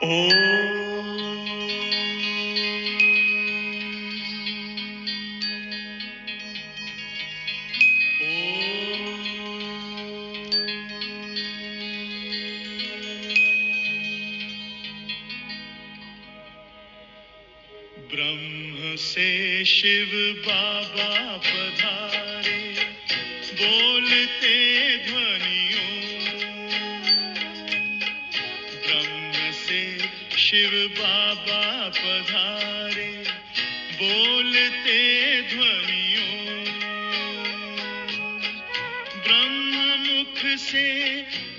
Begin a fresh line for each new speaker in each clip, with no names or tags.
ब्रह्म से शिव बाबा पधारे, बोलते ध्वनियों। ब्रह्म से शिव बाबा पधारे, बोलते ध्वनियों। ब्रह्म मुख से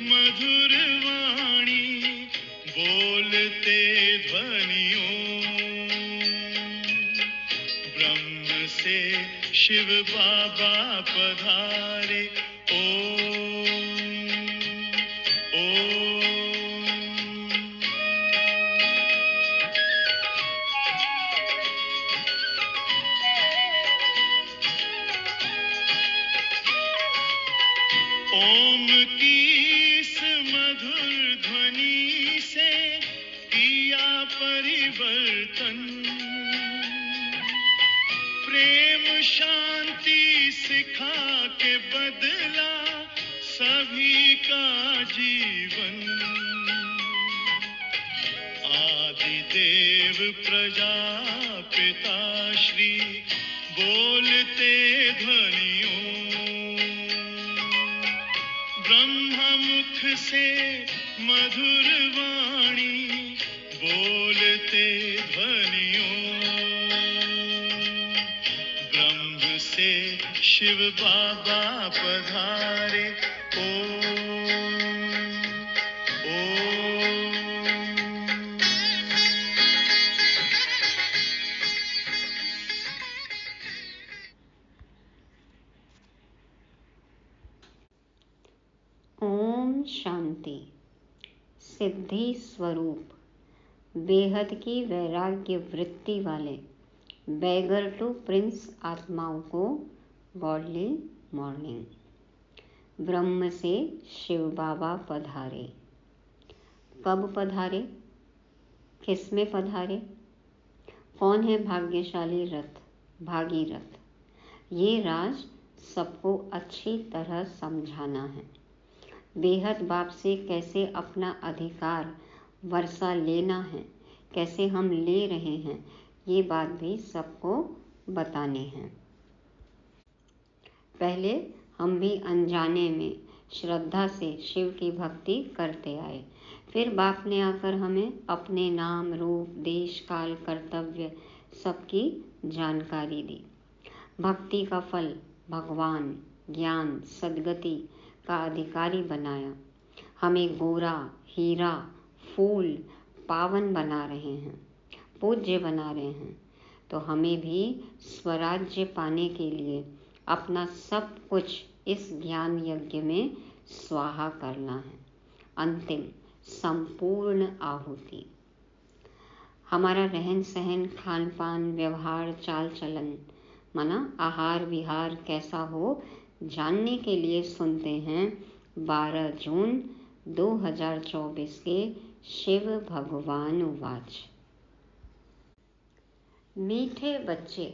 मधुर वाणी, बोलते ध्वनियों। ब्रह्म से शिव बाबा पधारे, ओम ओम। ओम की इस मधुर ध्वनि से किया परिवर्तन। प्रेम शांति सिखा के बदला सभी का जीवन। आदि देव प्रजापिता श्री, बोलते ध्वनियों। ब्रह्म मुख से मधुर वाणी, बोलते ध्वनियों। ब्रह्म से शिव बाबा पधारे, ओम ओम।
ओम शांति। सिद्धि स्वरूप, बेहद की वैराग्य वृत्ति वाले बैगर टू प्रिंस आत्माओं को गॉडली मॉर्निंग। ब्रह्म से शिव बाबा पधारे। कब पधारे? किस में पधारे? कौन है भाग्यशाली रथ, भागीरथ? ये राज सबको अच्छी तरह समझाना है। बेहद बाप से कैसे अपना अधिकार वर्षा लेना है, कैसे हम ले रहे हैं, ये बात भी सबको बताने हैं। पहले हम भी अनजाने में श्रद्धा से शिव की भक्ति करते आए। फिर बाप ने आकर हमें अपने नाम, रूप, देश, काल, कर्तव्य सबकी जानकारी दी। भक्ति का फल भगवान, ज्ञान, सद्गति का अधिकारी बनाया। हमें गोरा, हीरा, फूल, पावन बना रहे हैं, पूज्य बना रहे हैं। तो हमें भी स्वराज्य पाने के लिए अपना सब कुछ इस ज्ञान यज्ञ में स्वाहा करना है। अंतिम संपूर्ण आहुति। हमारा रहन सहन, खान पान, व्यवहार, चाल चलन, माना आहार विहार कैसा हो, जानने के लिए सुनते हैं 12 जून 2024 के शिव भगवान वाच। मीठे बच्चे,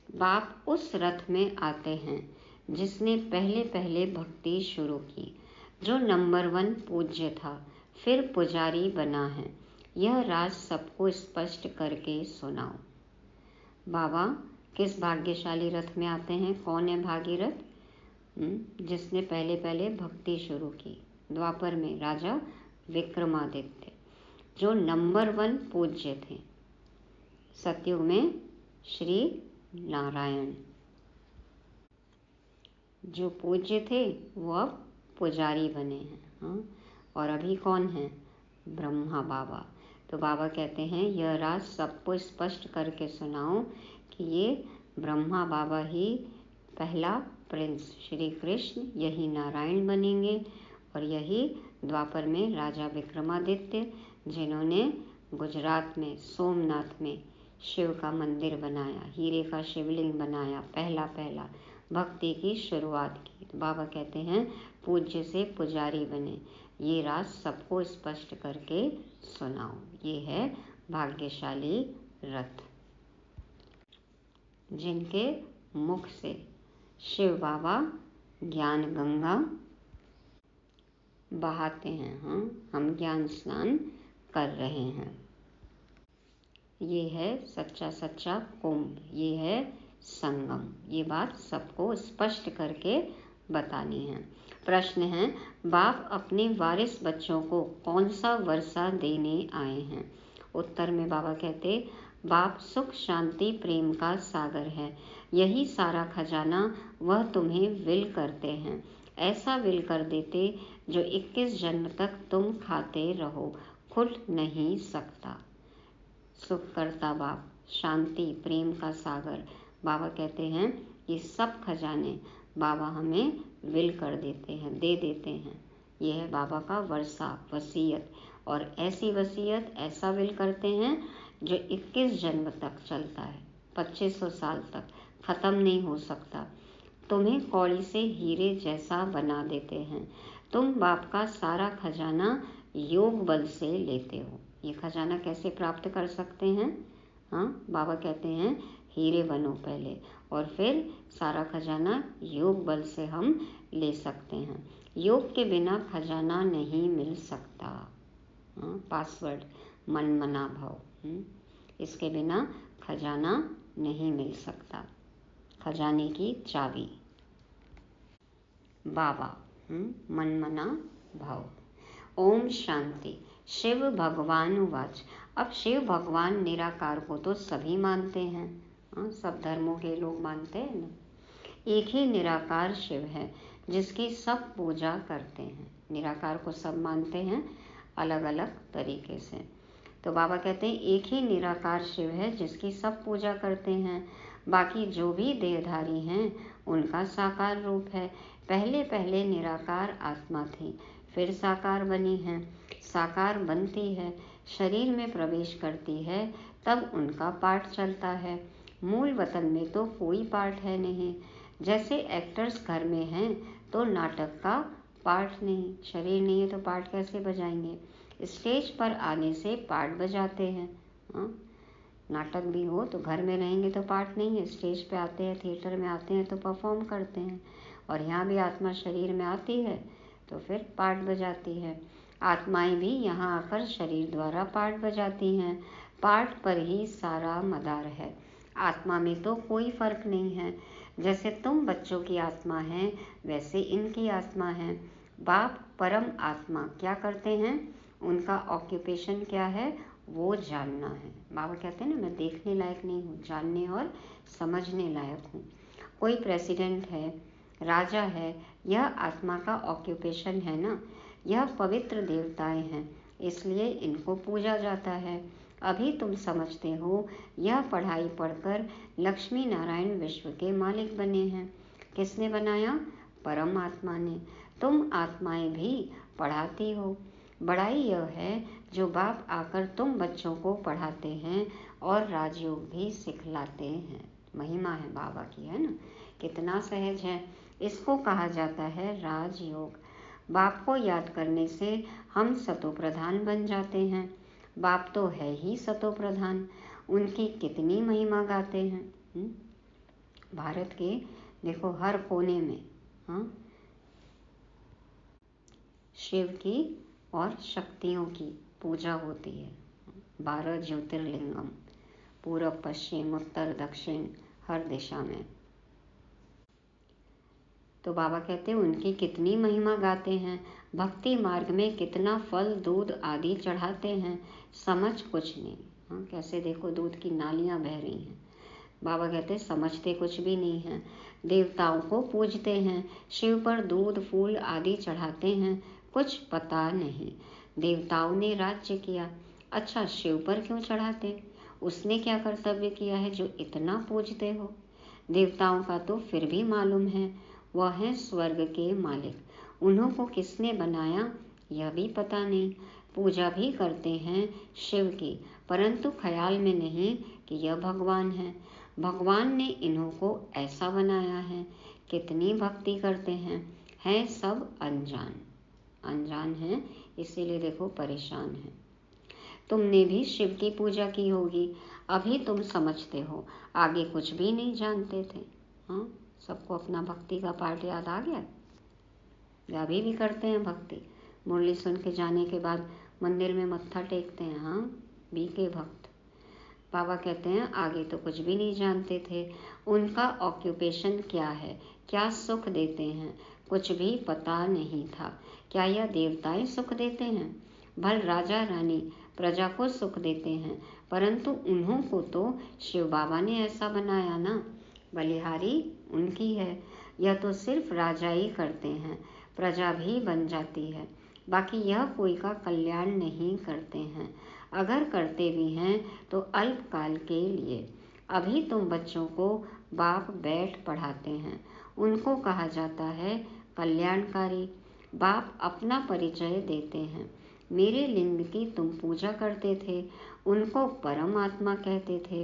बाप उस रथ में आते हैं जिसने पहले पहले भक्ति शुरू की, जो नंबर 1 पूज्य था, फिर पुजारी बना है। यह राज सबको स्पष्ट करके सुनाओ। बाबा किस भाग्यशाली रथ में आते हैं? कौन है भागीरथ? जिसने पहले पहले भक्ति शुरू की। द्वापर में राजा विक्रमादित्य, जो नंबर 1 पूज्य थे। सतयुग में श्री नारायण, जो पूज्य थे वो अब पुजारी बने हैं। हाँ? और अभी कौन है? ब्रह्मा बाबा। तो बाबा कहते हैं यह राज सबको स्पष्ट करके सुनाओ कि ये ब्रह्मा बाबा ही पहला प्रिंस श्री कृष्ण, यही नारायण बनेंगे, और यही द्वापर में राजा विक्रमादित्य, जिन्होंने गुजरात में सोमनाथ में शिव का मंदिर बनाया, हीरे का शिवलिंग बनाया, पहला भक्ति की शुरुआत की। तो बाबा कहते हैं पूज्य से पुजारी बने, ये राज सबको स्पष्ट करके सुनाओ। ये है भाग्यशाली रथ जिनके मुख से शिव बाबा ज्ञान गंगा बहाते हैं। हाँ, हम ज्ञान स्नान कर रहे हैं। ये है सच्चा सच्चा कुंभ, ये है संगम। ये बात सबको स्पष्ट करके बतानी है। प्रश्न है, बाप अपने वारिस बच्चों को कौन सा वर्षा देने आए हैं? उत्तर में बाबा कहते, बाप सुख शांति प्रेम का सागर है, यही सारा खजाना वह तुम्हें विल करते हैं। ऐसा विल कर देते जो 21 जन्म तक तुम खाते रहो, खुल नहीं सकता। सुख करता बाप, शांति प्रेम का सागर। बाबा कहते हैं ये सब खजाने बाबा हमें विल कर देते हैं, दे देते हैं। यह है बाबा का वर्षा, वसीयत। और ऐसी वसीयत, ऐसा विल करते हैं जो 21 जन्म तक चलता है, 2500 साल तक ख़त्म नहीं हो सकता। तुम्हें कौड़ी से हीरे जैसा बना देते हैं। तुम बाप का सारा खजाना योग बल से लेते हो। ये खजाना कैसे प्राप्त कर सकते हैं? हाँ, बाबा कहते हैं हीरे बनो पहले, और फिर सारा खजाना योग बल से हम ले सकते हैं। योग के बिना खजाना नहीं मिल सकता। हाँ, पासवर्ड मन मना भाव, इसके बिना खजाना नहीं मिल सकता। खजाने की चाबी बाबा, मन मना भाव। ओम शांति। शिव भगवान वाच। अब शिव भगवान निराकार को तो सभी मानते हैं, सब धर्मों के लोग मानते हैं ना। एक ही निराकार शिव है जिसकी सब पूजा करते हैं। निराकार को सब मानते हैं अलग अलग तरीके से। तो बाबा कहते हैं एक ही निराकार शिव है जिसकी सब पूजा करते हैं। बाकी जो भी देहधारी हैं उनका साकार रूप है। पहले पहले निराकार आत्मा थी, फिर साकार बनी है। साकार बनती है, शरीर में प्रवेश करती है, तब उनका पाठ चलता है। मूल वतन में तो कोई पाठ है नहीं। जैसे एक्टर्स घर में हैं तो नाटक का पाठ नहीं, शरीर नहीं है तो पाठ कैसे बजाएंगे? स्टेज पर आने से पाठ बजाते हैं। नाटक भी हो तो घर में रहेंगे तो पाठ नहीं है, स्टेज पे आते हैं, थिएटर में आते हैं तो परफॉर्म करते हैं। और यहाँ भी आत्मा शरीर में आती है तो फिर पाठ बजाती है। आत्माएं भी यहाँ आकर शरीर द्वारा पाठ बजाती हैं। पाठ पर ही सारा मदार है। आत्मा में तो कोई फर्क नहीं है। जैसे तुम बच्चों की आत्मा है वैसे इनकी आत्मा है। बाप परम आत्मा क्या करते हैं? उनका ऑक्यूपेशन क्या है? वो जानना है। बाबा कहते हैं ना, मैं देखने लायक नहीं हूँ, जानने और समझने लायक हूँ। कोई प्रेसिडेंट है, राजा है, यह आत्मा का ऑक्यूपेशन है ना। यह पवित्र देवताएं हैं, इसलिए इनको पूजा जाता है। अभी तुम समझते हो यह पढ़ाई पढ़कर लक्ष्मी नारायण विश्व के मालिक बने हैं। किसने बनाया? परम आत्मा ने। तुम आत्माएं भी पढ़ाती हो। बड़ाई यह है जो बाप आकर तुम बच्चों को पढ़ाते हैं और राजयोग भी सिखलाते हैं। महिमा है बाबा की, है ना, कितना सहज है। इसको कहा जाता है राजयोग। बाप को याद करने से हम सतो प्रधान बन जाते हैं। बाप तो है ही सतो प्रधान, उनकी कितनी महिमा गाते हैं। भारत के देखो हर कोने में शिव की और शक्तियों की पूजा होती है। 12 ज्योतिर्लिंगम, पूरब पश्चिम उत्तर दक्षिण हर दिशा में। तो बाबा कहते हैं उनकी कितनी महिमा गाते हैं। भक्ति मार्ग में कितना फल दूध आदि चढ़ाते हैं, समझ कुछ नहीं। कैसे देखो दूध की नालियां बह रही हैं। बाबा कहते हैं समझते कुछ भी नहीं है। देवताओं को पूजते हैं, शिव पर दूध फूल आदि चढ़ाते हैं, कुछ पता नहीं। देवताओं ने राज्य किया, अच्छा शिव पर क्यों चढ़ाते? उसने क्या कर्तव्य किया है जो इतना पूजते हो? देवताओं का तो फिर भी मालूम है, वह है स्वर्ग के मालिक। उन्हों को किसने बनाया यह भी पता नहीं। पूजा भी करते हैं शिव की, परंतु ख्याल में नहीं कि यह भगवान है। भगवान ने इन्हों को ऐसा बनाया है कितनी भक्ति करते हैं सब अनजान हैं, इसीलिए देखो परेशान हैं। तुमने भी शिव की पूजा की होगी, अभी तुम समझते हो, आगे कुछ भी नहीं जानते थे। हाँ, सबको अपना भक्ति का पाठ याद आ गया, या अभी भी करते हैं भक्ति। मुरली सुन के जाने के बाद मंदिर में मत्था टेकते हैं। हाँ, बीके भक्त। बाबा कहते हैं आगे तो कुछ भी नहीं जानते थे, उनका ऑक्यूपेशन क्या है, क्या सुख देते हैं, कुछ भी पता नहीं था। क्या यह देवताएं सुख देते हैं? भल राजा रानी प्रजा को सुख देते हैं, परंतु उन्हों को तो शिव बाबा ने ऐसा बनाया ना, बलिहारी उनकी है। यह तो सिर्फ राजा ही करते हैं, प्रजा भी बन जाती है, बाकी यह कोई का कल्याण नहीं करते हैं। अगर करते भी हैं तो अल्पकाल के लिए। अभी तुम बच्चों को बाप बैठ पढ़ाते हैं, उनको कहा जाता है कल्याणकारी। बाप अपना परिचय देते हैं। मेरे लिंग की तुम पूजा करते थे, उनको परम आत्मा कहते थे।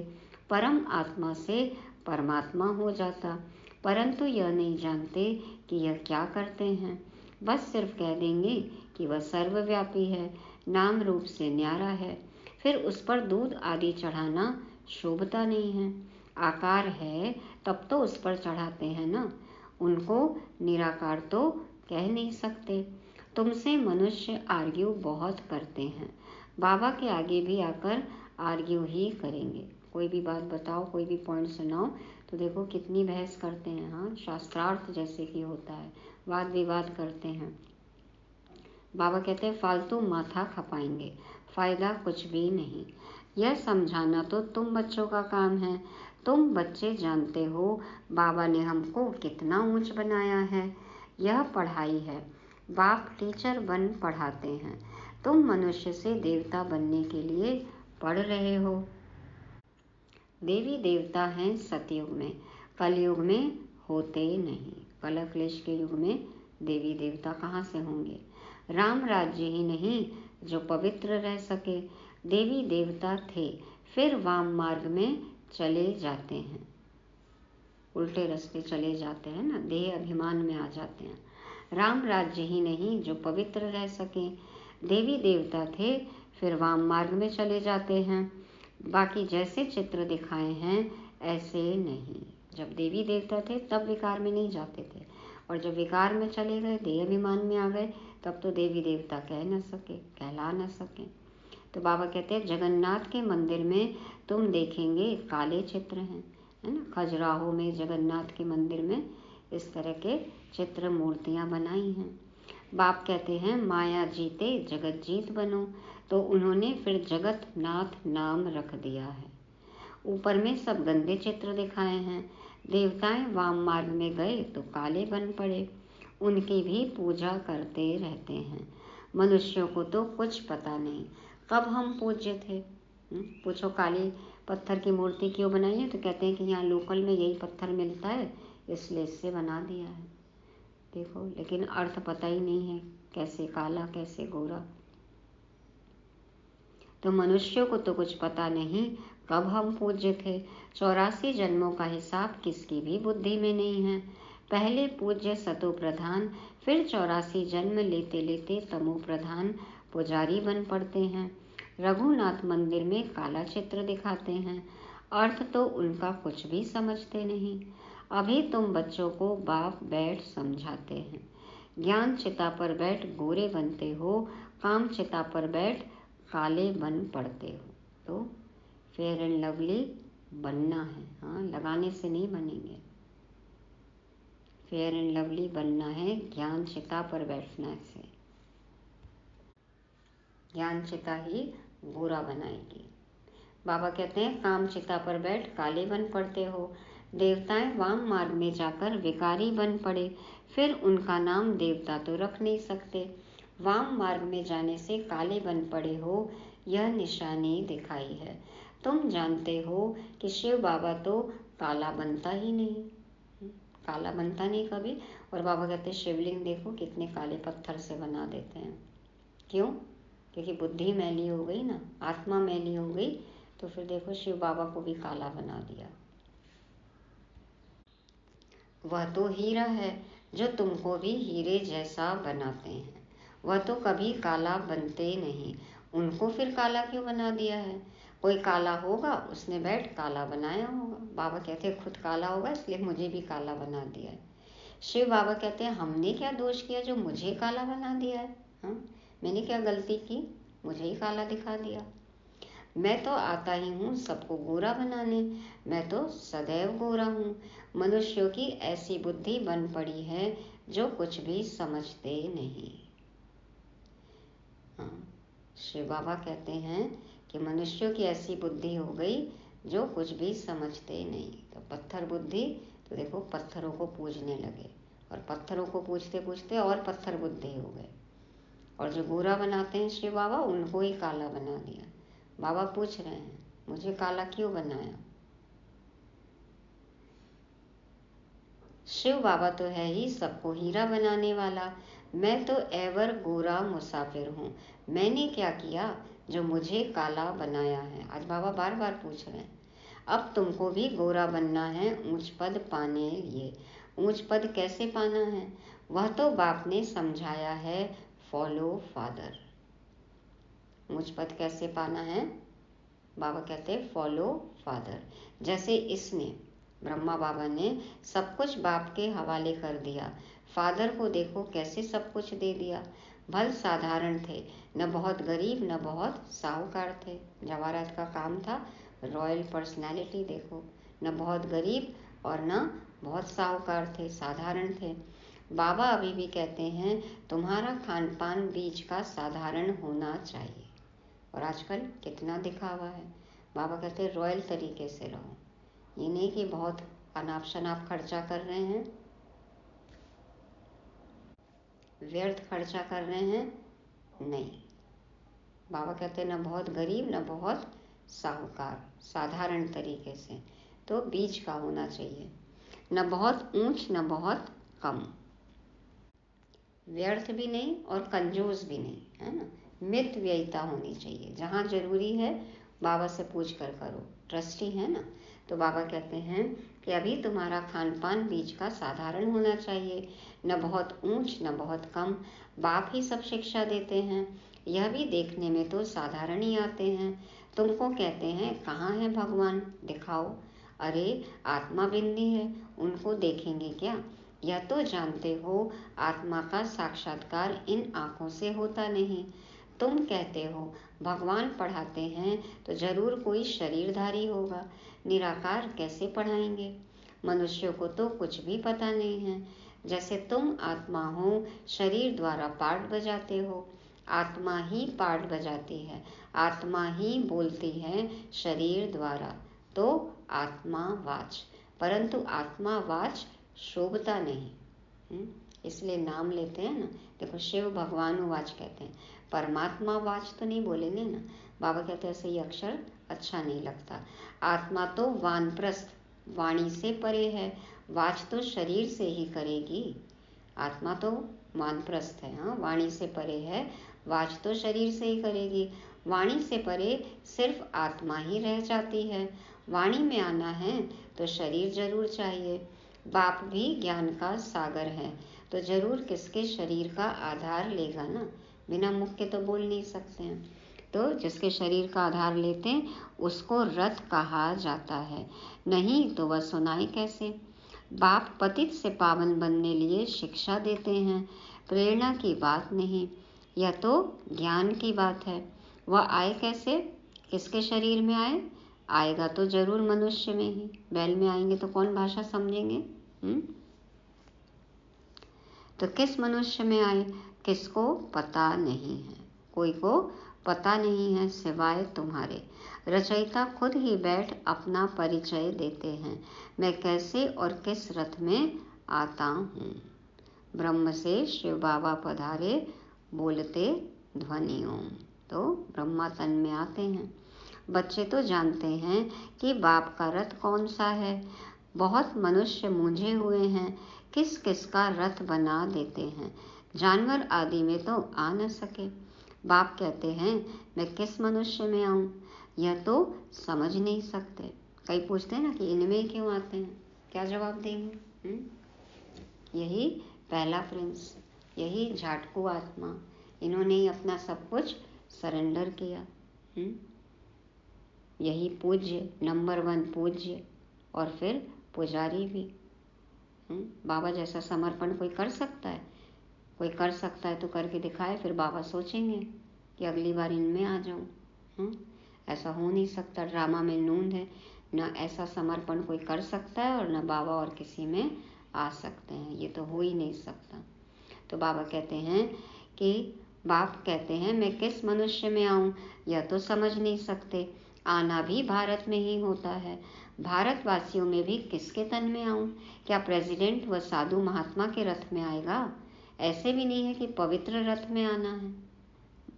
परम आत्मा से परमात्मा हो जाता, परंतु यह नहीं जानते कि यह क्या करते हैं। बस सिर्फ कह देंगे कि वह सर्वव्यापी है, नाम रूप से न्यारा है। फिर उस पर दूध आदि चढ़ाना शोभता नहीं है। आकार है तब तो उस पर चढ़ाते हैं ना, उनको निराकार तो कह नहीं सकते। तुमसे मनुष्य आर्ग्यू बहुत करते हैं, बाबा के आगे भी आकर आर्ग्यू ही करेंगे। कोई भी बात बताओ, कोई भी पॉइंट सुनाओ तो देखो कितनी बहस करते हैं। हाँ, शास्त्रार्थ जैसे कि होता है, वाद विवाद करते हैं। बाबा कहते हैं फालतू माथा खपाएंगे, फायदा कुछ भी नहीं। यह समझाना तो तुम बच्चों का काम है। तुम बच्चे जानते हो बाबा ने हमको कितना ऊंच बनाया है। यह पढ़ाई है, बाप टीचर बन पढ़ाते हैं। तुम मनुष्य से देवता बनने के लिए पढ़ रहे हो। देवी देवता हैं सतयुग में, कलयुग में होते नहीं। कलह क्लेश के युग में देवी देवता कहाँ से होंगे? राम राज्य ही नहीं जो पवित्र रह सके। देवी देवता थे, फिर वाम मार्ग में चले जाते हैं, उल्टे रास्ते चले जाते हैं ना, देह अभिमान में आ जाते हैं। राम राज्य ही नहीं जो पवित्र रह सके। देवी देवता थे, फिर वाम मार्ग में चले जाते हैं। बाकी जैसे चित्र दिखाए हैं ऐसे नहीं। जब देवी देवता थे तब विकार में नहीं जाते थे, और जब विकार में चले गए, देह अभिमान में आ गए, तब तो देवी देवता कह न सके, कहला न सके। तो बाबा कहते हैं जगन्नाथ के मंदिर में तुम देखेंगे काले चित्र हैं, है ना। खजुराहो में जगन्नाथ के मंदिर में इस तरह के चित्र मूर्तियां बनाई हैं। बाप कहते हैं माया जीते जगत जीत बनो, तो उन्होंने फिर जगत नाथ नाम रख दिया है। ऊपर में सब गंदे चित्र दिखाए हैं। देवताएं वाम मार्ग में गए तो काले बन पड़े, उनकी भी पूजा करते रहते हैं। मनुष्यों को तो कुछ पता नहीं कब हम पूज्य थे। पूछो काली पत्थर की मूर्ति क्यों बनाई है, तो कहते हैं कि यहाँ लोकल में यही पत्थर मिलता है इसलिए इससे बना दिया है। देखो, लेकिन अर्थ पता ही नहीं है, कैसे काला कैसे गोरा। तो मनुष्यों को तो कुछ पता नहीं कब हम पूज्य थे। 84 जन्मों का हिसाब किसकी भी बुद्धि में नहीं है। पहले पूज्य सतो प्रधान, फिर 84 जन्म लेते लेते तमो प्रधान पुजारी बन पड़ते हैं। रघुनाथ मंदिर में काला चित्र दिखाते हैं, अर्थ तो उनका कुछ भी समझते नहीं। अभी तुम बच्चों को बाप बैठ समझाते हैं। ज्ञान चिता पर बैठ गोरे बनते हो, काम चिता पर बैठ काले बन पड़ते हो। तो फेयर एंड लवली बनना है। हाँ, लगाने से नहीं बनेंगे। फेयर एंड लवली बनना है ज्ञान चिता पर बैठने से। ज्ञान चिता ही गोरा बनाएगी। बाबा कहते हैं काम चिता पर बैठ काले बन पड़ते हो। देवताएं वाम मार्ग में जाकर विकारी बन पड़े, फिर उनका नाम देवता तो रख नहीं सकते। वाम मार्ग में जाने से काले बन पड़े हो, यह निशानी दिखाई है। तुम जानते हो कि शिव बाबा तो काला बनता ही नहीं, काला बनता नहीं कभी। और बाबा कहते हैं शिवलिंग देखो कितने काले पत्थर से बना देते हैं। क्यों? क्योंकि बुद्धि मैली हो गई ना, आत्मा मैली हो गई, तो फिर देखो शिव बाबा को भी काला बना दिया। वह तो हीरा है जो तुमको भी हीरे जैसा बनाते हैं। वह तो कभी काला बनते नहीं, उनको फिर काला क्यों बना दिया है? कोई काला होगा, उसने बैठ काला बनाया होगा। बाबा कहते हैं खुद काला होगा इसलिए मुझे भी काला बना दिया है। शिव बाबा कहते हैं हमने क्या दोष किया जो मुझे काला बना दिया है? हाँ, मैंने क्या गलती की, मुझे ही काला दिखा दिया। मैं तो आता ही हूँ सबको गोरा बनाने, मैं तो सदैव गोरा हूँ। मनुष्यों की ऐसी बुद्धि बन पड़ी है जो कुछ भी समझते नहीं। हाँ, शिव बाबा कहते हैं कि मनुष्यों की ऐसी बुद्धि हो गई जो कुछ भी समझते नहीं। तो पत्थर बुद्धि, तो देखो पत्थरों को पूजने लगे और पत्थरों को पूजते पूजते और पत्थर बुद्धि हो गए। और जो गोरा बनाते हैं शिव बाबा, उनको ही काला बना दिया। बाबा पूछ रहे हैं मुझे काला क्यों बनाया? शिव बाबा तो है ही सबको हीरा बनाने वाला, मैं तो एवर गोरा मुसाफिर हूँ। मैंने क्या किया जो मुझे काला बनाया है? आज बाबा बार बार पूछ रहे हैं। अब तुमको भी गोरा बनना है ऊंच पद पाने लिए। ऊंच पद कैसे पाना है? वह तो बाप ने समझाया है, फॉलो फादर। ऊंच पद कैसे पाना है? बाबा कहते हैं फॉलो फादर। जैसे इसने ब्रह्मा बाबा ने सब कुछ बाप के हवाले कर दिया, फादर को देखो कैसे सब कुछ दे दिया। भल साधारण थे, न बहुत गरीब न बहुत साहूकार थे। जवाहरात का काम था रॉयल पर्सनालिटी, देखो न बहुत गरीब और न बहुत साहूकार थे, साधारण थे। बाबा अभी भी कहते हैं तुम्हारा खान पान बीच का साधारण होना चाहिए। और आजकल कितना दिखावा है। बाबा कहते हैं रॉयल तरीके से रहो, ये नहीं कि बहुत अनाप शनाप खर्चा कर रहे हैं, व्यर्थ खर्चा कर रहे हैं, नहीं। बाबा कहते हैं न बहुत गरीब न बहुत साहूकार, साधारण तरीके से, तो बीच का होना चाहिए। न बहुत ऊंच न बहुत कम, व्यर्थ भी नहीं और कंजूस भी नहीं, है ना। मित व्ययिता होनी चाहिए, जहाँ जरूरी है बाबा से पूछ कर करो, ट्रस्टी है ना। तो बाबा कहते हैं कि अभी तुम्हारा खान पान बीच का साधारण होना चाहिए, न बहुत ऊंच न बहुत कम। बाप ही सब शिक्षा देते हैं, यह भी देखने में तो साधारण ही आते हैं। तुमको कहते हैं कहाँ है भगवान, दिखाओ। अरे आत्मा बिंदी है, उनको देखेंगे क्या? यह तो जानते हो आत्मा का साक्षात्कार इन आँखों से होता नहीं। तुम कहते हो भगवान पढ़ाते हैं तो जरूर कोई शरीरधारी होगा, निराकार कैसे पढ़ाएंगे? मनुष्यों को तो कुछ भी पता नहीं है। जैसे तुम आत्मा हो, शरीर द्वारा पाठ बजाते हो, आत्मा ही पाठ बजाती है, आत्मा ही बोलती है शरीर द्वारा, तो आत्मा वाच। परंतु आत्मा वाच शोभता नहीं, इसलिए नाम लेते हैं ना। देखो शिव भगवान वाच कहते हैं, परमात्मा वाच तो नहीं बोलेंगे ना। बाबा कहते हैं ऐसे ये अक्षर अच्छा नहीं लगता। आत्मा तो वानप्रस्थ, वाणी से परे है, वाच तो शरीर से ही करेगी। आत्मा तो वानप्रस्थ है, हाँ, वाणी से परे है, वाच तो शरीर से ही करेगी। वाणी से परे सिर्फ आत्मा ही रह जाती है। वाणी में आना है तो शरीर जरूर चाहिए। बाप भी ज्ञान का सागर है, तो जरूर किसके शरीर का आधार लेगा ना। बिना मुख के तो बोल नहीं सकते हैं, तो जिसके शरीर का आधार लेते हैं उसको रथ कहा जाता है, नहीं तो वह सुनाए कैसे। बाप पतित से पावन बनने लिए शिक्षा देते हैं, प्रेरणा की बात नहीं, यह तो ज्ञान की बात है। वह आए कैसे, किसके शरीर में आए? आएगा तो जरूर मनुष्य में ही, बैल में आएंगे तो कौन भाषा समझेंगे? तो किस मनुष्य में आए किसको पता नहीं है, कोई को पता नहीं है सिवाय तुम्हारे। रचयिता खुद ही बैठ अपना परिचय देते हैं, मैं कैसे और किस रथ में आता हूँ। ब्रह्म से शिव बाबा पधारे बोलते ध्वनियों, तो ब्रह्मा तन में आते हैं। बच्चे तो जानते हैं कि बाप का रथ कौन सा है। बहुत मनुष्य मूंझे हुए हैं, किस किस का रथ बना देते हैं, जानवर आदि में तो आ न सके। बाप कहते हैं मैं किस मनुष्य में आऊं, यह तो समझ नहीं सकते। कई पूछते हैं ना कि इनमें क्यों आते हैं, क्या जवाब देंगे? यही पहला प्रिंस, यही झाटकू आत्मा, इन्होंने ही अपना सब कुछ सरेंडर किया। यही पूज्य, नंबर 1 पूज्य और फिर पुजारी भी। बाबा जैसा समर्पण कोई कर सकता है? कोई कर सकता है तो करके दिखाए, फिर बाबा सोचेंगे कि अगली बार इनमें आ जाऊं। ऐसा हो नहीं सकता, ड्रामा में नूंद है। न ऐसा समर्पण कोई कर सकता है और न बाबा और किसी में आ सकते हैं, ये तो हो ही नहीं सकता। तो बाबा कहते हैं कि बाप कहते हैं मैं किस मनुष्य में आऊं, यह तो समझ नहीं सकते। आना भी भारत में ही होता है, भारतवासियों में भी किसके तन में आऊं? क्या प्रेसिडेंट व साधु महात्मा के रथ में आएगा? ऐसे भी नहीं है कि पवित्र रथ में आना है,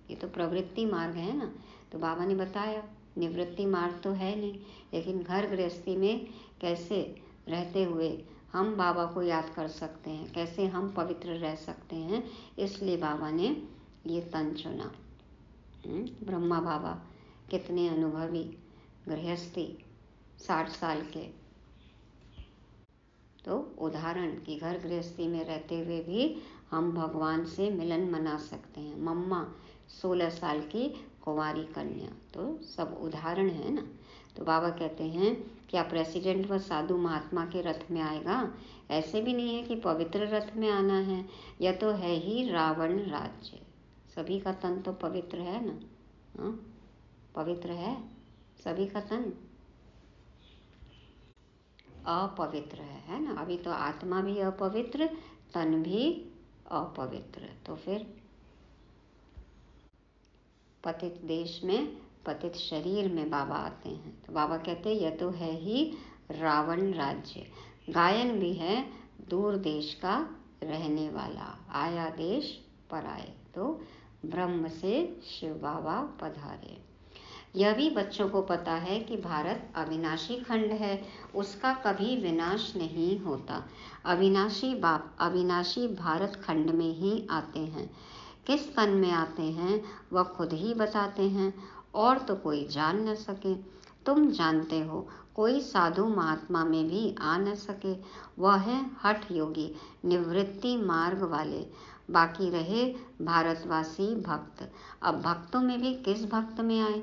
ये तो प्रवृत्ति मार्ग है ना। तो बाबा ने बताया निवृत्ति मार्ग तो है नहीं, लेकिन घर गृहस्थी में कैसे रहते हुए हम बाबा को याद कर सकते हैं, कैसे हम पवित्र रह सकते हैं, इसलिए बाबा ने ये तन चुना। ब्रह्मा बाबा कितने अनुभवी गृहस्थी, 60 साल के, तो उदाहरण कि घर गृहस्थी में रहते हुए भी हम भगवान से मिलन मना सकते हैं। मम्मा 16 साल की कुंवारी कन्या, तो सब उदाहरण है ना। तो बाबा कहते हैं क्या प्रेसिडेंट व साधु महात्मा के रथ में आएगा? ऐसे भी नहीं है कि पवित्र रथ में आना है, यह तो है ही रावण राज्य। सभी का तन तो पवित्र है ना, पवित्र है सभी का तन, अपवित्र है ना। अभी तो आत्मा भी अपवित्र, तन भी अपवित्र, तो फिर पतित देश में, पतित शरीर में बाबा आते हैं। तो बाबा कहते हैं यह तो है ही रावण राज्य। गायन भी है दूर देश का रहने वाला, आया देश पर आए, तो ब्रह्म से शिव बाबा पधारे। यह भी बच्चों को पता है कि भारत अविनाशी खंड है, उसका कभी विनाश नहीं होता। अविनाशी भारत खंड में ही आते हैं। किस तन में आते हैं वह खुद ही बताते हैं, और तो कोई जान न सके। तुम जानते हो कोई साधु महात्मा में भी आ न सके, वह है हठ योगी, निवृत्ति मार्ग वाले। बाकी रहे भारतवासी भक्त। अब भक्तों में भी किस भक्त में आए?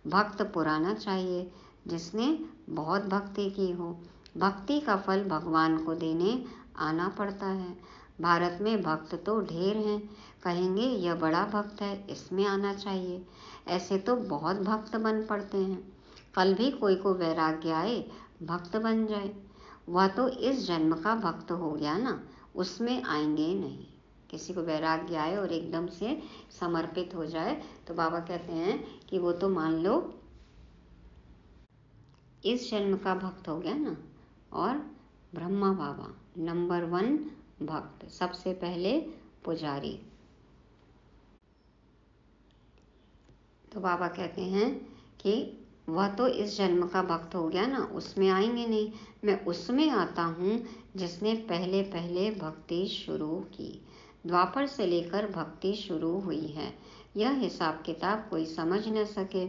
भक्त पुराना चाहिए, जिसने बहुत भक्ति की हो। भक्ति का फल भगवान को देने आना पड़ता है। भारत में भक्त तो ढेर हैं, कहेंगे यह बड़ा भक्त है, इसमें आना चाहिए। ऐसे तो बहुत भक्त बन पड़ते हैं, कल भी कोई को वैराग्य आए भक्त बन जाए। वह तो इस जन्म का भक्त हो गया ना, उसमें आएंगे नहीं। किसी को वैराग्य आए और एकदम से समर्पित हो जाए तो बाबा कहते हैं कि वो तो मान लो इस जन्म का भक्त हो गया ना। और ब्रह्मा बाबा नंबर 1 भक्त, सबसे पहले पुजारी। तो बाबा कहते हैं कि वह तो इस जन्म का भक्त हो गया ना, उसमें आएंगे नहीं। मैं उसमें आता हूँ जिसने पहले पहले भक्ति शुरू की। द्वापर से लेकर भक्ति शुरू हुई है, यह हिसाब किताब कोई समझ न सके।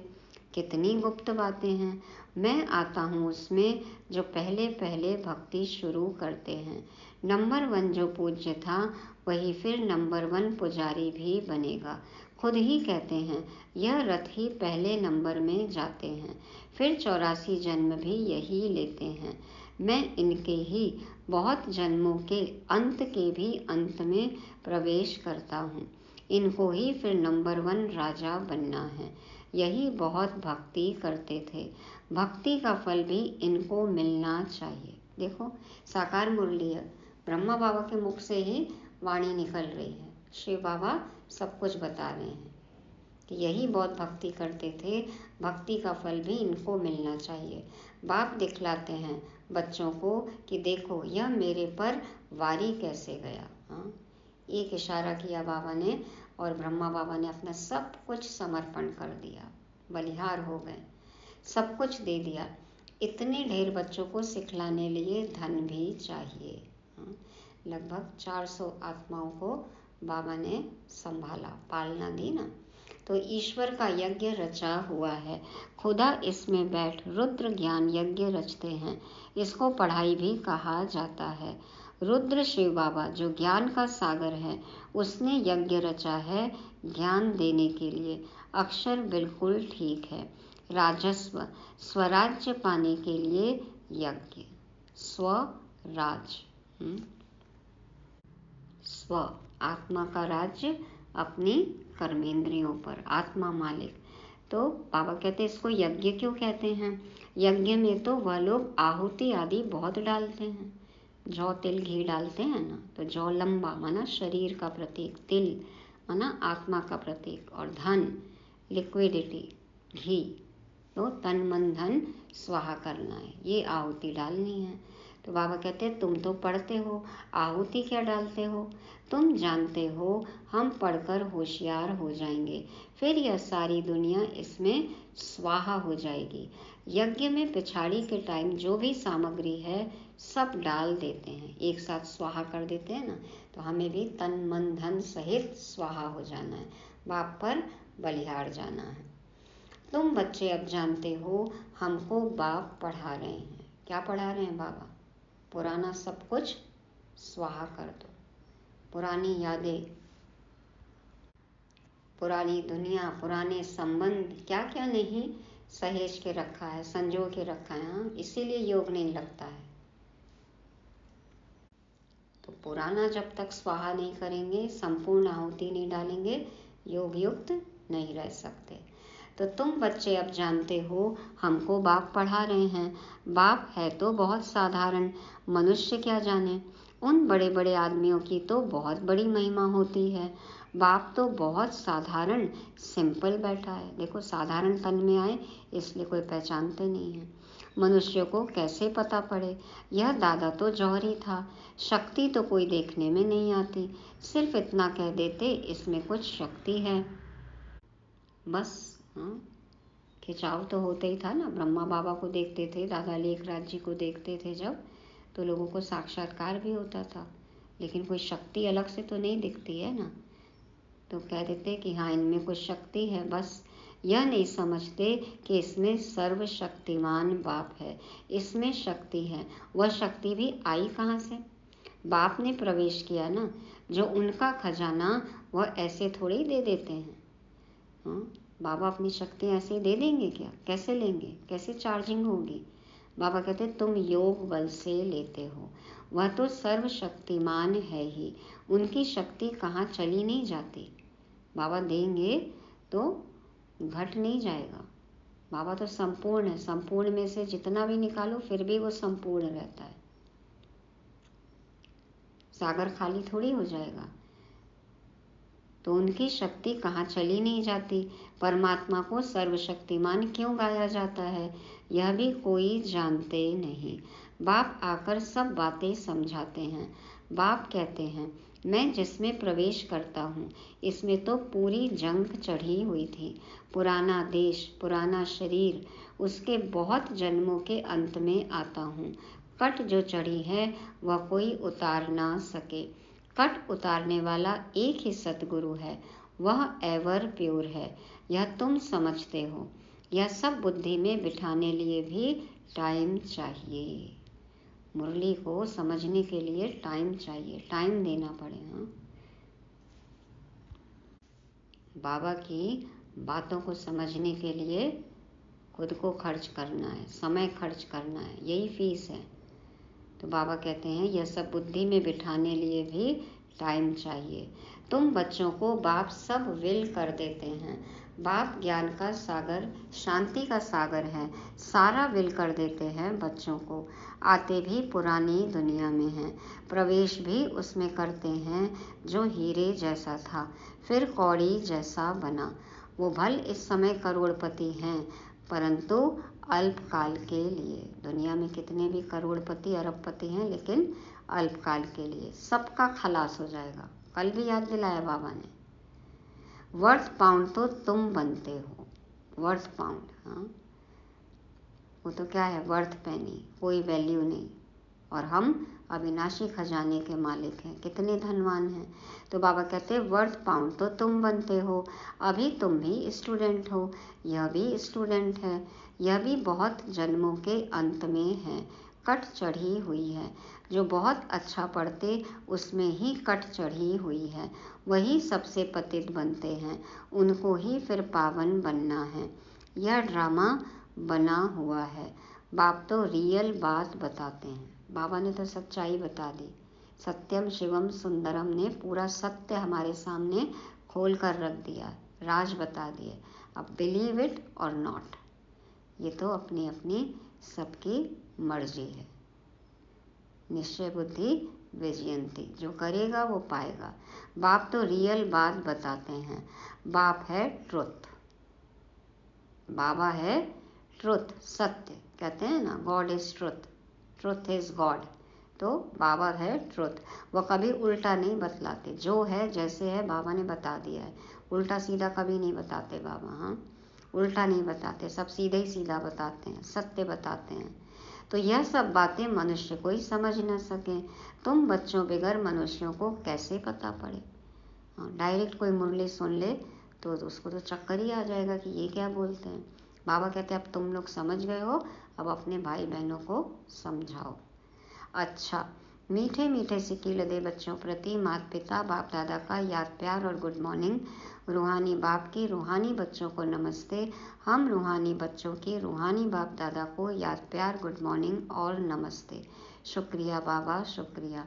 कितनी गुप्त बातें हैं। मैं आता हूँ उसमें जो पहले पहले भक्ति शुरू करते हैं। नंबर 1 जो पूज्य था वही फिर नंबर 1 पुजारी भी बनेगा। खुद ही कहते हैं यह रथ ही पहले नंबर में जाते हैं, फिर 84 जन्म भी यही लेते हैं। मैं इनके ही बहुत जन्मों के अंत के भी अंत में प्रवेश करता हूँ। इनको ही फिर नंबर 1 राजा बनना है। यही बहुत भक्ति करते थे, भक्ति का फल भी इनको मिलना चाहिए। देखो साकार मुरली है, ब्रह्मा बाबा के मुख से ही वाणी निकल रही है। शिव बाबा सब कुछ बता रहे हैं कि यही बहुत भक्ति करते थे, भक्ति का फल भी इनको मिलना चाहिए। बाप दिखलाते हैं बच्चों को कि देखो यह मेरे पर वारी कैसे गया। एक इशारा किया बाबा ने और ब्रह्मा बाबा ने अपना सब कुछ समर्पण कर दिया, बलिहार हो गए, सब कुछ दे दिया। इतने ढेर बच्चों को सिखलाने लिए धन भी चाहिए। लगभग 400 आत्माओं को बाबा ने संभाला, पालना दी ना। तो ईश्वर का यज्ञ रचा हुआ है, खुदा इसमें बैठ रुद्र ज्ञान यज्ञ रचते हैं। इसको पढ़ाई भी कहा जाता है। रुद्र शिव बाबा जो ज्ञान का सागर है, उसने यज्ञ रचा है ज्ञान देने के लिए। अक्षर बिल्कुल ठीक है। राजस्व, स्वराज्य पाने के लिए यज्ञ। स्वराज, स्व, आत्मा का राज्य अपनी कर्मेंद्रियों पर, आत्मा मालिक। तो बाबा कहते हैं इसको यज्ञ क्यों कहते हैं? यज्ञ में तो वह लोग आहुति आदि बहुत डालते हैं। जौ तिल घी डालते हैं ना, तो जौ लंबा माना शरीर का प्रतीक, तिल माना आत्मा का प्रतीक, और धन लिक्विडिटी, घी तो तन मन धन स्वाहा करना है, ये आहुति डालनी है। तो बाबा कहते हैं तुम तो पढ़ते हो, आहुति क्या डालते हो? तुम जानते हो हम पढ़कर होशियार हो जाएंगे, फिर यह सारी दुनिया इसमें स्वाहा हो जाएगी। यज्ञ में पिछाड़ी के टाइम जो भी सामग्री है सब डाल देते हैं, एक साथ स्वाहा कर देते हैं ना। तो हमें भी तन मन धन सहित स्वाहा हो जाना है, बाप पर बलिहार जाना है। तुम बच्चे अब जानते हो हमको बाप पढ़ा रहे हैं। क्या पढ़ा रहे हैं बाबा? पुराना सब कुछ स्वाहा कर दो, पुरानी यादें, पुरानी दुनिया, पुराने संबंध, क्या क्या नहीं सहेज के रखा है, संजो के रखा है। हाँ, इसीलिए योग नहीं लगता है। तो पुराना जब तक स्वाहा नहीं करेंगे, संपूर्ण आहुति नहीं डालेंगे, योग युक्त नहीं रह सकते। तो तुम बच्चे अब जानते हो हमको बाप पढ़ा रहे हैं। बाप है तो बहुत साधारण, मनुष्य क्या जाने, उन बड़े बड़े आदमियों की तो बहुत बड़ी महिमा होती है। बाप तो बहुत साधारण सिंपल बैठा है। देखो, साधारण तन में आए इसलिए कोई पहचानते नहीं है। मनुष्य को कैसे पता पड़े? यह दादा तो जौहरी था, शक्ति तो कोई देखने में नहीं आती, सिर्फ इतना कह देते इसमें कुछ शक्ति है, बस। हाँ, खिंचाव तो होता ही था ना। ब्रह्मा बाबा को देखते थे, दादा लेखराज जी को देखते थे जब, तो लोगों को साक्षात्कार भी होता था, लेकिन कोई शक्ति अलग से तो नहीं दिखती है ना। तो कह देते कि हाँ इनमें कुछ शक्ति है, बस। यह नहीं समझते कि इसमें सर्वशक्तिमान बाप है, इसमें शक्ति है। वह शक्ति भी आई कहाँ से? बाप ने प्रवेश किया ना। जो उनका खजाना वह ऐसे थोड़ी ही दे देते हैं। हाँ, बाबा अपनी शक्ति ऐसे ही दे देंगे क्या? कैसे लेंगे? कैसे चार्जिंग होगी? बाबा कहते तुम योग बल से लेते हो, वह तो सर्वशक्तिमान है ही, उनकी शक्ति कहाँ चली नहीं जाती। बाबा देंगे तो घट नहीं जाएगा। बाबा तो संपूर्ण है, संपूर्ण में से जितना भी निकालो फिर भी वो संपूर्ण रहता है। सागर खाली थोड़ी हो जाएगा। तो उनकी शक्ति कहाँ चली नहीं जाती। परमात्मा को सर्वशक्तिमान क्यों गाया जाता है, यह भी कोई जानते नहीं। बाप आकर सब बातें समझाते हैं। बाप कहते हैं मैं जिसमें प्रवेश करता हूँ इसमें तो पूरी जंग चढ़ी हुई थी। पुराना देश, पुराना शरीर, उसके बहुत जन्मों के अंत में आता हूँ। कट जो चढ़ी है वह कोई उतार ना सके। कट उतारने वाला एक ही सतगुरु है, वह एवर प्योर है। यह तुम समझते हो। यह सब बुद्धि में बिठाने लिए भी टाइम चाहिए। मुरली को समझने के लिए टाइम चाहिए, टाइम देना पड़ेगा। बाबा की बातों को समझने के लिए खुद को खर्च करना है, समय खर्च करना है, यही फीस है। तो बाबा कहते हैं यह सब बुद्धि में बिठाने लिए भी टाइम चाहिए। तुम बच्चों को बाप सब विल कर देते हैं। बाप ज्ञान का सागर, शांति का सागर है, सारा विल कर देते हैं बच्चों को। आते भी पुरानी दुनिया में हैं, प्रवेश भी उसमें करते हैं जो हीरे जैसा था फिर कौड़ी जैसा बना। वो भल इस समय करोड़पति हैं परंतु अल्पकाल के लिए। दुनिया में कितने भी करोड़पति अरबपति हैं लेकिन अल्पकाल के लिए, सबका खलास हो जाएगा। कल भी याद दिलाया बाबा ने। वर्थ पाउंड तो तुम बनते हो, वर्थ पाउंड। हाँ, वो तो क्या है, वर्थ पैनी, कोई वैल्यू नहीं। और हम अविनाशी खजाने के मालिक हैं, कितने धनवान हैं। तो बाबा कहते हैं वर्थ पाउंड तो तुम बनते हो। अभी तुम भी स्टूडेंट हो, यह भी स्टूडेंट है, यह भी बहुत जन्मों के अंत में है। कट चढ़ी हुई है। जो बहुत अच्छा पढ़ते उसमें ही कट चढ़ी हुई है। वही सबसे पतित बनते हैं, उनको ही फिर पावन बनना है। यह ड्रामा बना हुआ है। बाप तो रियल बात बताते हैं। बाबा ने तो सच्चाई बता दी। सत्यम शिवम सुंदरम ने पूरा सत्य हमारे सामने खोल कर रख दिया, राज बता दिए। अब बिलीव इट और नॉट, ये तो अपनी अपनी सबकी मर्जी है। निश्चय बुद्धि विजयंती, जो करेगा वो पाएगा। बाप तो रियल बात बताते हैं। बाप है ट्रुथ, बाबा है ट्रुथ, सत्य कहते हैं ना, God is truth, truth is God. तो बाबा है ट्रुथ। वो कभी उल्टा नहीं बतलाते, जो है जैसे है बाबा ने बता दिया है। उल्टा सीधा कभी नहीं बताते बाबा। हाँ, उल्टा नहीं बताते, सब सीधे ही सीधा बताते हैं, सत्य बताते हैं। तो यह सब बातें मनुष्य कोई समझ न सके। तुम बच्चों बिगर मनुष्यों को कैसे पता पड़े। हाँ, डायरेक्ट कोई मुरली सुन ले तो उसको तो चक्कर ही आ जाएगा कि ये क्या बोलते हैं। बाबा कहते हैं अब तुम लोग समझ गए हो, अब अपने भाई बहनों को समझाओ। अच्छा, मीठे मीठे सिकील दे बच्चों प्रति माता पिता बाप दादा का याद प्यार और गुड मॉर्निंग। रूहानी बाप की रूहानी बच्चों को नमस्ते। हम रूहानी बच्चों की रूहानी बाप दादा को याद प्यार गुड मॉर्निंग और नमस्ते। शुक्रिया बाबा, शुक्रिया।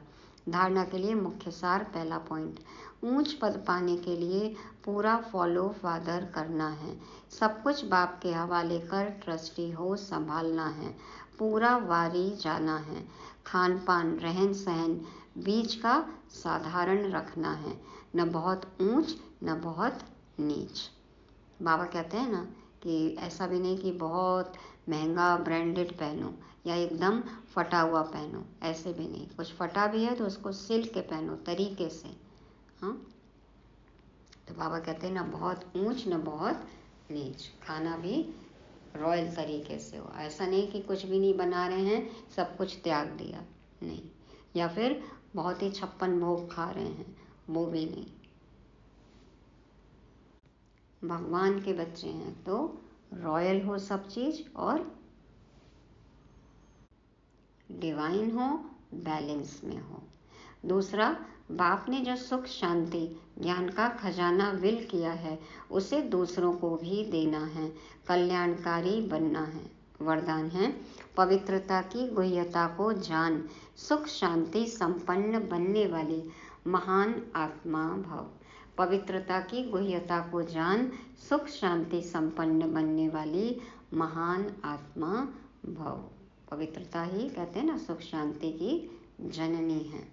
धारणा के लिए मुख्य सार, पहला पॉइंट, ऊंच पद पाने के लिए पूरा फॉलो फादर करना है। सब कुछ बाप के हवाले कर ट्रस्टी हो संभालना है। पूरा वारी जाना है। खान पान रहन सहन बीच का साधारण रखना है, न बहुत ऊंच न बहुत नीच। बाबा कहते हैं ना कि ऐसा भी नहीं कि बहुत महंगा ब्रांडेड पहनो या एकदम फटा हुआ पहनो, ऐसे भी नहीं। कुछ फटा भी है तो उसको सिल्क के पहनो तरीके से। हाँ, तो बाबा कहते हैं ना बहुत ऊंच न बहुत नीच। खाना भी रॉयल तरीके से हो, ऐसा नहीं कि कुछ भी नहीं बना रहे हैं, सब कुछ त्याग दिया, नहीं। या फिर बहुत ही 56 भोग खा रहे हैं, वो भी नहीं। भगवान के बच्चे हैं तो रॉयल हो सब चीज और डिवाइन हो, बैलेंस में हो। दूसरा, बाप ने जो सुख शांति ज्ञान का खजाना विल किया है उसे दूसरों को भी देना है, कल्याणकारी बनना है। वरदान है, पवित्रता की गुह्यता को जान, सुख शांति संपन्न बनने वाली महान आत्मा भव। पवित्रता की गुह्यता को जान, सुख शांति संपन्न बनने वाली महान आत्मा भव। पवित्रता ही कहते हैं ना सुख शांति की जननी है।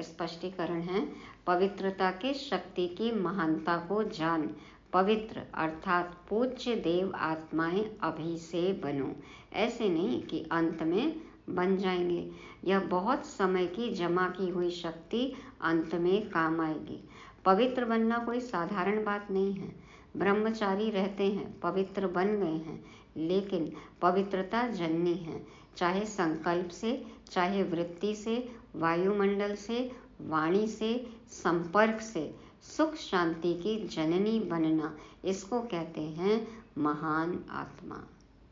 स्पष्टीकरण है, पवित्रता के शक्ति की महानता को जान। पवित्र अर्थात पूज्य देव आत्माएं अभी से बनो, ऐसे नहीं कि अंत में बन जाएंगे। यह बहुत समय की जमा की हुई शक्ति अंत में काम आएगी। पवित्र बनना कोई साधारण बात नहीं है। ब्रह्मचारी रहते हैं, पवित्र बन गए हैं, लेकिन पवित्रता जननी है। चाहे संकल्प से, चाहे वृत्ति से, वायुमंडल से, वाणी से, संपर्क से, सुख शांति की जननी बनना, इसको कहते हैं महान आत्मा।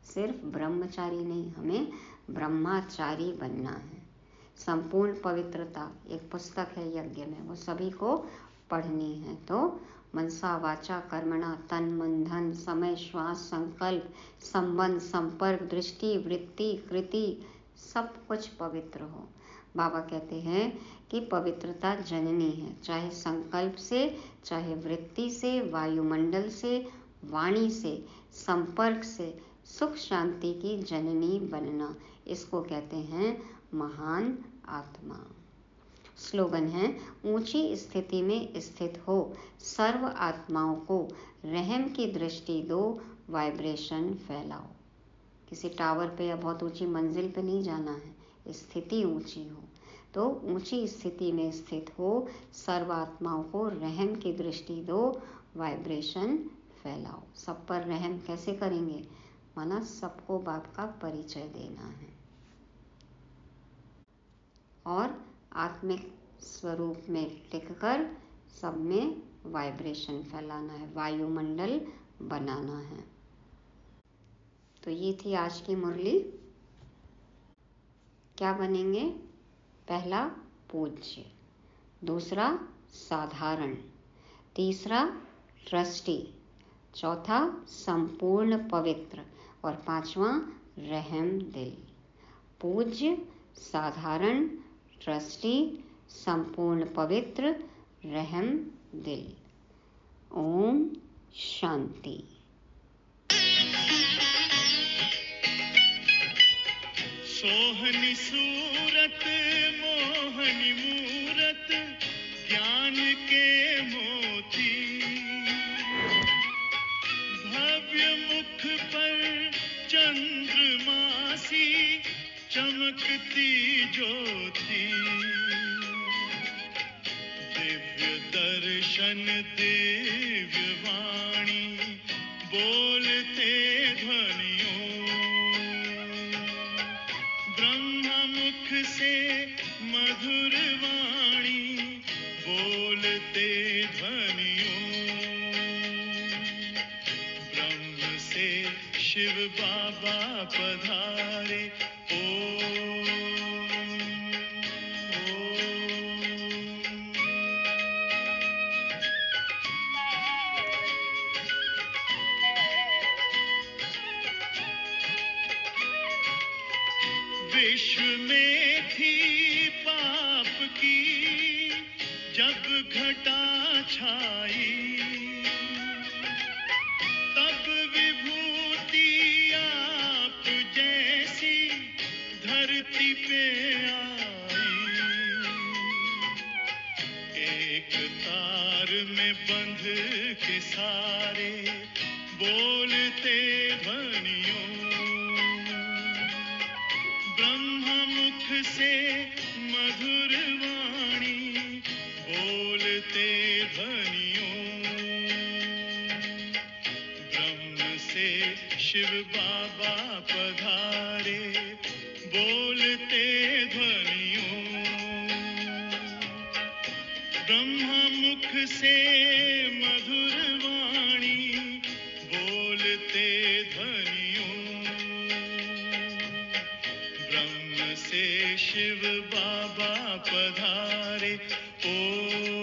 सिर्फ ब्रह्मचारी नहीं, हमें ब्रह्मचारी बनना है। संपूर्ण पवित्रता एक पुस्तक है यज्ञ में, वो सभी को पढ़नी है। तो मनसा वाचा कर्मणा तन मन धन समय श्वास संकल्प संबंध संपर्क दृष्टि वृत्ति कृति सब कुछ पवित्र हो। बाबा कहते हैं कि पवित्रता जननी है, चाहे संकल्प से, चाहे वृत्ति से, वायुमंडल से, वाणी से, संपर्क से, सुख शांति की जननी बनना, इसको कहते हैं महान आत्मा। स्लोगन है, ऊंची स्थिति में स्थित हो सर्व आत्माओं को रहम की दृष्टि दो, वाइब्रेशन फैलाओ। किसी टावर पे या बहुत ऊंची मंजिल पे नहीं जाना है, स्थिति ऊंची हो। तो ऊंची स्थिति में स्थित हो, सर्व आत्माओं को रहम की दृष्टि दो, वाइब्रेशन फैलाओ। सब पर रहम कैसे करेंगे, माना सबको बाप का परिचय देना है और आत्मिक स्वरूप में टिककर सब में वाइब्रेशन फैलाना है, वायुमंडल बनाना है। तो ये थी आज की मुरली। क्या बनेंगे? पहला पूज्य, दूसरा साधारण, तीसरा ट्रस्टी, चौथा संपूर्ण पवित्र और पांचवा रहम दिल। पूज्य, साधारण, ट्रस्टी, संपूर्ण पवित्र, रहम दिल। ओम शांति।
सोहनी सूरत मोहनी मूरत ज्ञान के मोती, भव्य मुख पर चंद्रमासी चमकती ज्योति, दिव्य दर्शन दिव्य वाणी बोलते ध्वनियों, ब्रह्म मुख से मधुर वाणी बोलते ध्वनियों, ब्रह्म से शिव बाबा पधारे। ओम विश्व में थी पाप की जब घटा छाई, तब विभूति आप जैसी धरती पे आई, एक तार में बंध के सारे बोलते ध्वनियों, ब्रह्म मुख से मधुर वाणी बोलते ध्वनियों, ब्रह्म से शिव बाबा पधारे बोलते ध्वनियों, ब्रह्म मुख से मधुर वाणी बोलते ध्वनियों, ब्रह्म से शिव बाबा पधारे। ओम